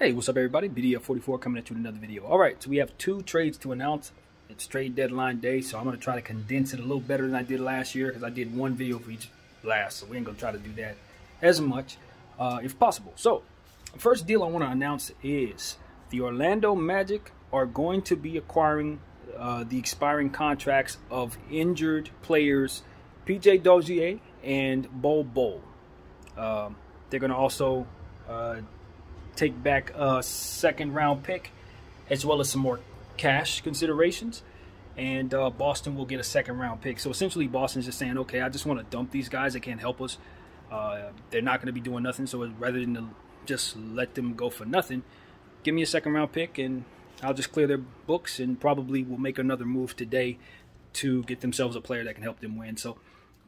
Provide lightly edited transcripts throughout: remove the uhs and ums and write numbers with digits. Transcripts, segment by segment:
Hey, what's up everybody? BDF44 coming at you with another video. Alright, so we have two trades to announce. It's trade deadline day, so I'm going to try to condense it a little better than I did last year because I did one video for each blast, so we ain't going to try to do that as much if possible. So, the first deal I want to announce is the Orlando Magic are going to be acquiring the expiring contracts of injured players PJ Dozier and Bol Bol. They're going to also take back a second round pick as well as some more cash considerations, and Boston will get a second round pick. So essentially Boston's just saying, okay, I just want to dump these guys, they can't help us, they're not going to be doing nothing, so rather than just let them go for nothing, give me a second round pick and I'll just clear their books, and probably will make another move today to get themselves a player that can help them win. So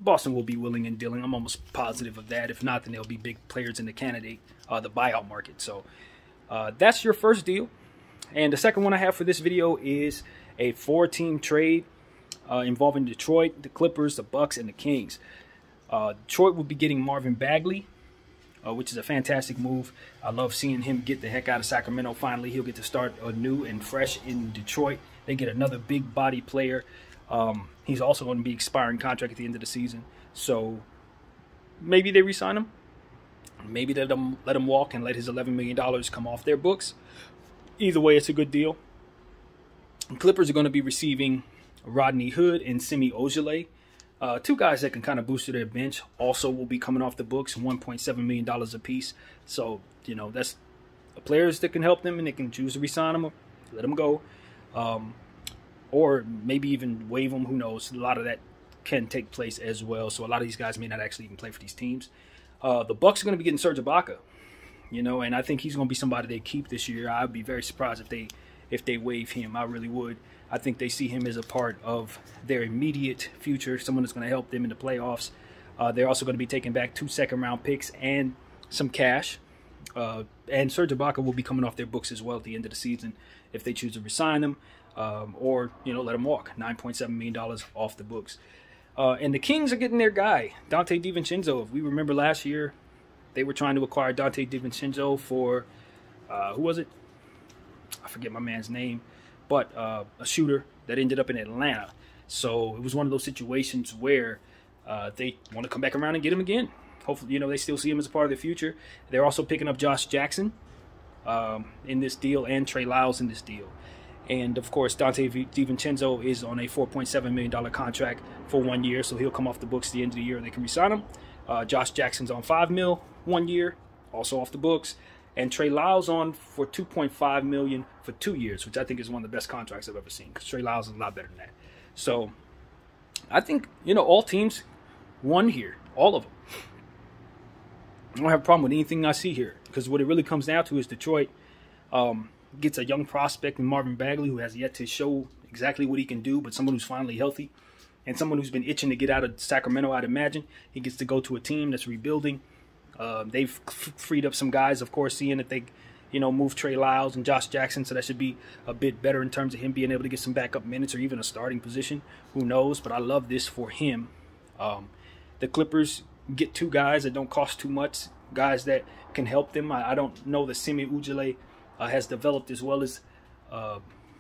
Boston will be willing and dealing. I'm almost positive of that. If not, then there'll be big players in the the buyout market. So that's your first deal. And the second one I have for this video is a 4-team trade involving Detroit, the Clippers, the Bucks, and the Kings. Detroit will be getting Marvin Bagley, which is a fantastic move. I love seeing him get the heck out of Sacramento. Finally, he'll get to start anew and fresh in Detroit. They get another big body player. He's also going to be expiring contract at the end of the season, so maybe they re-sign him. Maybe let him walk and let his $11 million come off their books. Either way, it's a good deal. And Clippers are going to be receiving Rodney Hood and Semi Ojeleye, two guys that can kind of boost to their bench. Also will be coming off the books, $1.7 million a piece. So, you know, that's players that can help them, and they can choose to re-sign them or let them go. Or maybe even waive them, who knows. A lot of that can take place as well. So a lot of these guys may not actually even play for these teams. The Bucks are going to be getting Serge Ibaka, you know, and I think he's going to be somebody they keep this year. I'd be very surprised if they waive him. I really would. I think they see him as a part of their immediate future, someone that's going to help them in the playoffs. They're also going to be taking back 2 second-round picks and some cash. And Serge Ibaka will be coming off their books as well at the end of the season if they choose to resign him. Or, you know, let him walk. $9.7 million off the books. And the Kings are getting their guy, Dante DiVincenzo. If we remember last year, they were trying to acquire Dante DiVincenzo for, who was it? I forget my man's name. But a shooter that ended up in Atlanta. So it was one of those situations where they want to come back around and get him again. Hopefully, you know, they still see him as a part of the future. They're also picking up Josh Jackson in this deal, and Trey Lyles in this deal. And, of course, Dante DiVincenzo is on a $4.7 million contract for 1 year, so he'll come off the books at the end of the year and they can re-sign him. Josh Jackson's on $5 million 1 year, also off the books. And Trey Lyles on for $2.5 million for 2 years, which I think is one of the best contracts I've ever seen, because Trey Lyles is a lot better than that. So I think, you know, all teams won here, all of them. I don't have a problem with anything I see here, because what it really comes down to is Detroit gets a young prospect in Marvin Bagley who has yet to show exactly what he can do, but someone who's finally healthy and someone who's been itching to get out of Sacramento, I'd imagine. He gets to go to a team that's rebuilding. They've freed up some guys, of course, seeing that they, you know, moved Trey Lyles and Josh Jackson, so that should be a bit better in terms of him being able to get some backup minutes or even a starting position. Who knows? But I love this for him. The Clippers get 2 guys that don't cost too much, guys that can help them. I don't know that Semi Ojeleye has developed as well as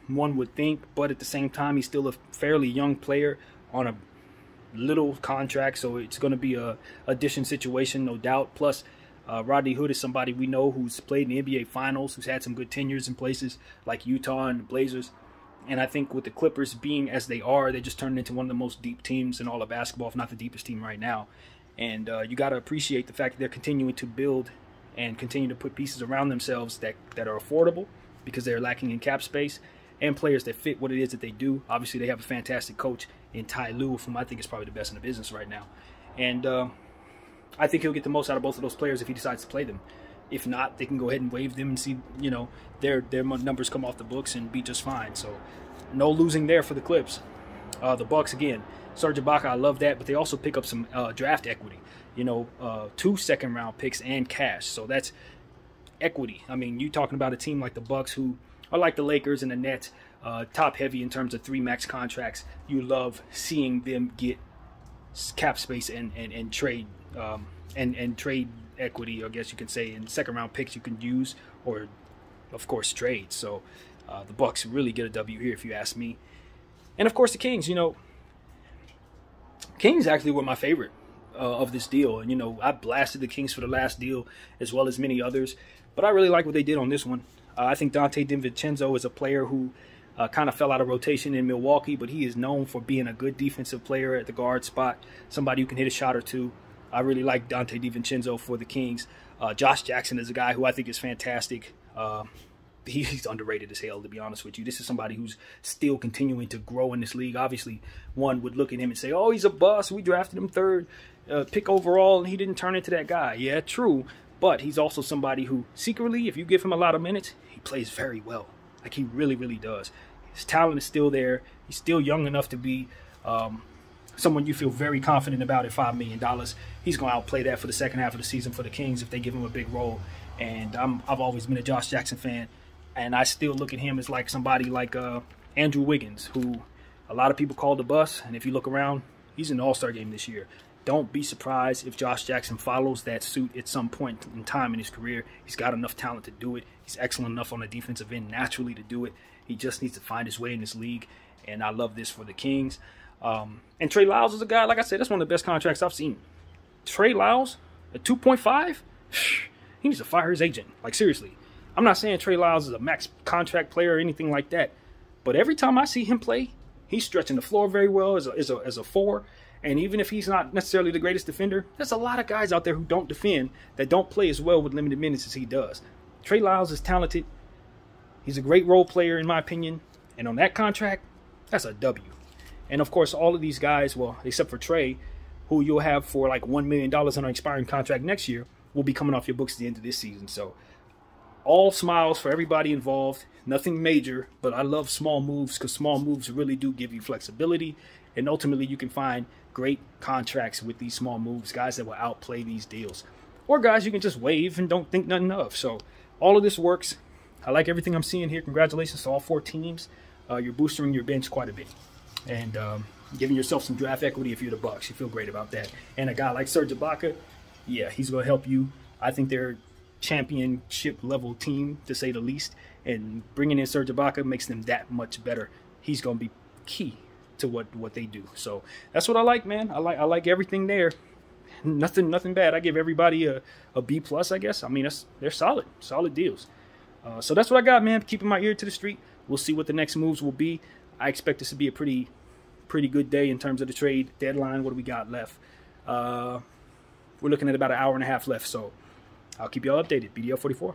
one would think, but at the same time, he's still a fairly young player on a little contract, so it's going to be a addition situation, no doubt. Plus, Rodney Hood is somebody we know who's played in the NBA Finals, who's had some good tenures in places like Utah and the Blazers. And I think with the Clippers being as they are, they just turned into one of the most deep teams in all of basketball, if not the deepest team right now. And you got to appreciate the fact that they're continuing to build and continue to put pieces around themselves that are affordable, because they're lacking in cap space, and players that fit what it is that they do. Obviously, they have a fantastic coach in Ty Lue, whom I think is probably the best in the business right now. And I think he'll get the most out of both of those players if he decides to play them. If not, they can go ahead and waive them and see, you know, their numbers come off the books and be just fine. So no losing there for the Clips. The Bucks, again, Serge Ibaka, I love that, but they also pick up some draft equity. You know, 2 second-round picks and cash. So that's equity. I mean, you're talking about a team like the Bucks, who are like the Lakers and the Nets, top-heavy in terms of 3 max contracts. You love seeing them get cap space and trade and trade equity, I guess you can say, and second-round picks you can use, or of course, trades. So the Bucks really get a W here, if you ask me. And of course, the Kings. You know, Kings actually were my favorite of this deal. And, you know, I blasted the Kings for the last deal as well as many others. But I really like what they did on this one. I think Donte DiVincenzo is a player who kind of fell out of rotation in Milwaukee, but he is known for being a good defensive player at the guard spot, somebody who can hit a shot or two. I really like Donte DiVincenzo for the Kings. Josh Jackson is a guy who I think is fantastic. He's underrated as hell, to be honest with you. This is somebody who's still continuing to grow in this league. Obviously, one would look at him and say, oh, he's a bust. We drafted him third pick overall, and he didn't turn into that guy. Yeah, true. But he's also somebody who, secretly, if you give him a lot of minutes, he plays very well. Like, he really, really does. His talent is still there. He's still young enough to be someone you feel very confident about at $5 million. He's going to outplay that for the second half of the season for the Kings if they give him a big role. And I've always been a Josh Jackson fan. And I still look at him as like somebody like Andrew Wiggins, who a lot of people call the bus. And if you look around, he's in the All-Star game this year. Don't be surprised if Josh Jackson follows that suit at some point in time in his career. He's got enough talent to do it. He's excellent enough on the defensive end naturally to do it. He just needs to find his way in this league. And I love this for the Kings. And Trey Lyles is a guy, like I said, that's one of the best contracts I've seen. Trey Lyles at 2.5? He needs to fire his agent. Like, seriously. I'm not saying Trey Lyles is a max contract player or anything like that. But every time I see him play, he's stretching the floor very well as a four. And even if he's not necessarily the greatest defender, there's a lot of guys out there who don't defend that don't play as well with limited minutes as he does. Trey Lyles is talented. He's a great role player, in my opinion. And on that contract, that's a W. And, of course, all of these guys, well, except for Trey, who you'll have for like $1 million on an expiring contract next year, will be coming off your books at the end of this season. So all smiles for everybody involved. Nothing major, but I love small moves because small moves really do give you flexibility. And ultimately, you can find great contracts with these small moves, guys that will outplay these deals. Or guys you can just waive and don't think nothing of. So all of this works. I like everything I'm seeing here. Congratulations to all 4 teams. You're boosting your bench quite a bit. And giving yourself some draft equity if you're the Bucks. You feel great about that. And a guy like Serge Ibaka, yeah, he's going to help you. I think they're championship level team, to say the least. And bringing in Serge Ibaka makes them that much better. He's going to be key to what they do. So that's what I like, man. I like everything there. Nothing bad. I give everybody a B+, I guess. I mean, they're solid deals. So that's what I got, man. Keeping my ear to the street. We'll see what the next moves will be. I expect this to be a pretty good day in terms of the trade deadline. What do we got left? We're looking at about an hour and a half left, so I'll keep y'all updated. BDL 44.